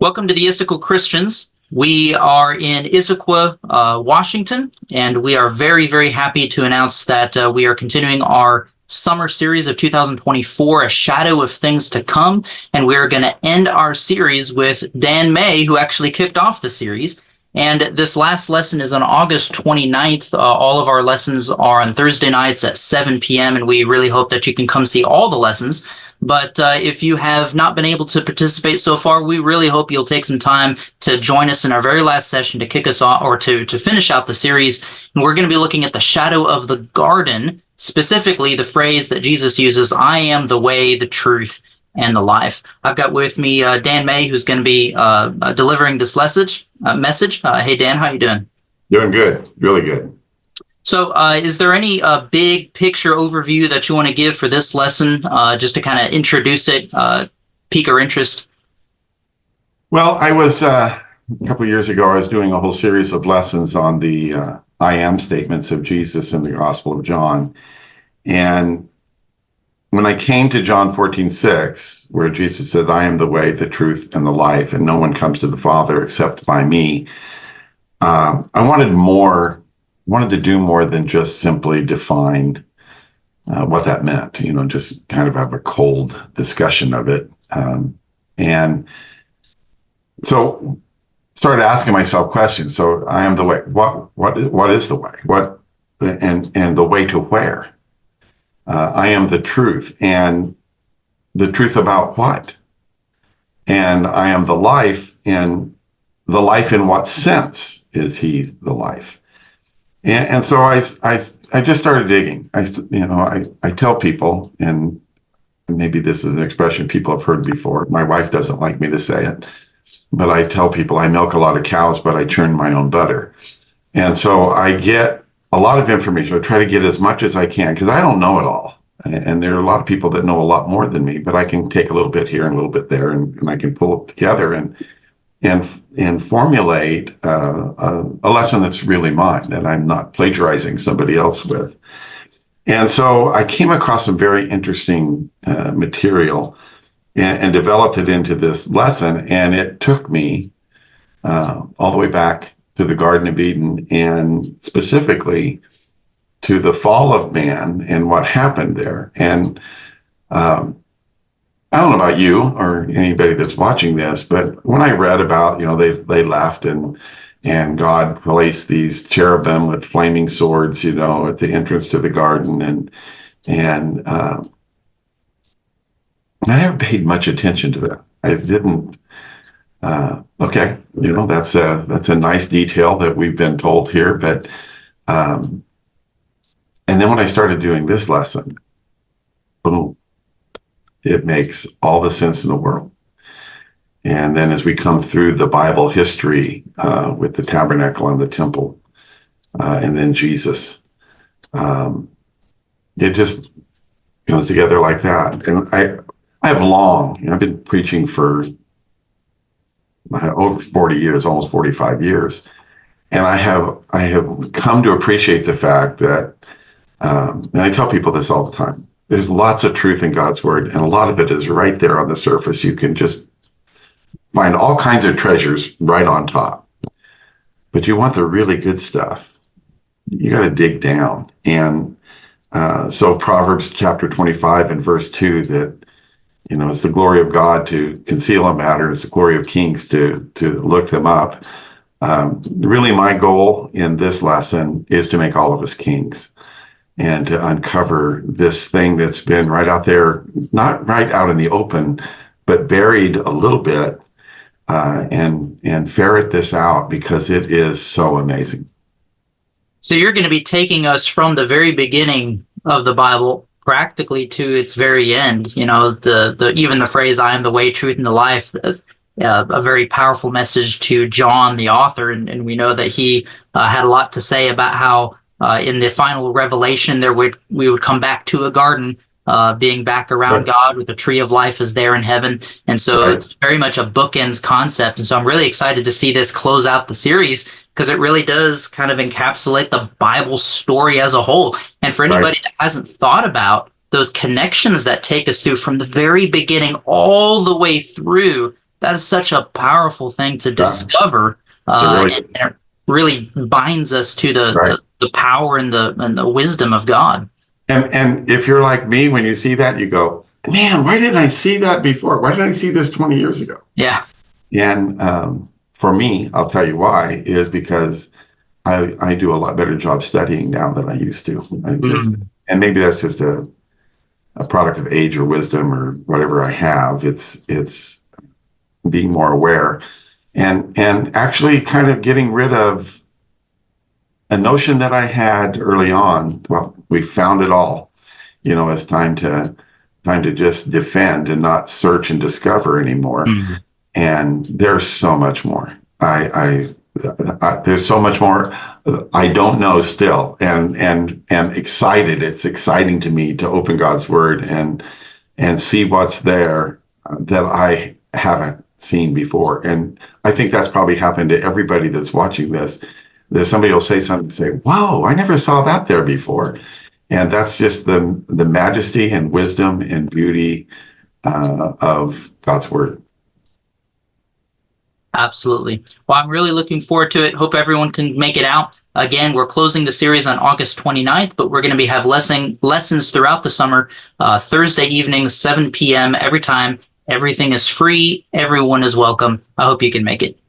Welcome to the Issaquah Christians. We are in Issaquah, Washington, and we are very, very happy to announce that we are continuing our summer series of 2024, A Shadow of Things to Come, and we're going to end our series with Dan May, who actually kicked off the series. And this last lesson is on August 29th. All of our lessons are on Thursday nights at 7 p.m., and we really hope that you can come see all the lessons. But if you have not been able to participate so far, we really hope you'll take some time to join us in our very last session to kick us off, or to finish out the series. And we're going to be looking at the shadow of the garden, specifically the phrase that Jesus uses, "I am the way, the truth, and the life." I've got with me Dan May, who's going to be delivering this message. Hey, Dan, how you doing? Doing good. Really good. So is there any big picture overview that you want to give for this lesson, just to kind of introduce it, pique our interest? Well, I was, a couple of years ago, I was doing a whole series of lessons on the I am statements of Jesus in the Gospel of John. And when I came to John 14:6, where Jesus said, "I am the way, the truth, and the life, and no one comes to the Father except by me," I wanted to do more than just simply define what that meant, just kind of have a cold discussion of it. And so started asking myself questions. So I am the way. What is the way? And the way to where? I am the truth, and the truth about what? And I am the life, and the life in what sense is he the life? And so I just started digging. I tell people, and maybe this is an expression people have heard before. My wife doesn't like me to say it, but I tell people I milk a lot of cows, but I churn my own butter. And so I get a lot of information. I try to get as much as I can, because I don't know it all. And there are a lot of people that know a lot more than me, but I can take a little bit here and a little bit there, and I can pull it together and formulate a lesson that's really mine, that I'm not plagiarizing somebody else with. And so I came across some very interesting material and developed it into this lesson. And it took me all the way back to the Garden of Eden, and specifically to the fall of man and what happened there. And I don't know about you or anybody that's watching this, but when I read about, they left and God placed these cherubim with flaming swords, at the entrance to the garden, and I never paid much attention to that. I didn't. Okay, that's a nice detail that we've been told here, but and then when I started doing this lesson, boom. It makes all the sense in the world. And then as we come through the Bible history with the tabernacle and the temple, and then Jesus, it just comes together like that. And I have I've been preaching for over 40 years, almost 45 years. And I have come to appreciate the fact that, and I tell people this all the time, there's lots of truth in God's word, and a lot of it is right there on the surface. You can just find all kinds of treasures right on top. But you want the really good stuff, you got to dig down. And so Proverbs chapter 25 and verse 2, that, it's the glory of God to conceal a matter, it's the glory of kings to look them up. Really, my goal in this lesson is to make all of us kings, and to uncover this thing that's been right out there, not right out in the open, but buried a little bit, and ferret this out, because it is so amazing. So you're going to be taking us from the very beginning of the Bible practically to its very end. Even the phrase "I am the way, truth, and the life" is a very powerful message to John, the author, and we know that he had a lot to say about how in the final revelation, we would come back to a garden, being back around right. God, with the tree of life is there in heaven. And so right. It's very much a bookends concept. And so I'm really excited to see this close out the series, because it really does kind of encapsulate the Bible story as a whole. And for anybody right. that hasn't thought about those connections that take us through from the very beginning all the way through that is such a powerful thing to discover, really and it really binds us to Right. the power and the wisdom of God. And if you're like me, when you see that, you go, man, why didn't I see that before? Why didn't I see this 20 years ago? Yeah. And for me, I'll tell you why, is because I do a lot better job studying now than I used to. And maybe that's just a product of age or wisdom or whatever I have. It's being more aware and actually kind of getting rid of a notion that I had early on. Well, we found it all. It's time to just defend and not search and discover anymore. And there's so much more. There's so much more I don't know still, and am excited. It's exciting to me to open God's Word and see what's there that I haven't seen before. And I think that's probably happened to everybody that's watching this. That somebody will say something and say, "Whoa, I never saw that there before." And that's just the majesty and wisdom and beauty of God's Word. Absolutely. Well, I'm really looking forward to it. Hope everyone can make it out. Again, we're closing the series on August 29th, but we're going to have lessons throughout the summer, Thursday evenings, 7 p.m. every time. Everything is free. Everyone is welcome. I hope you can make it.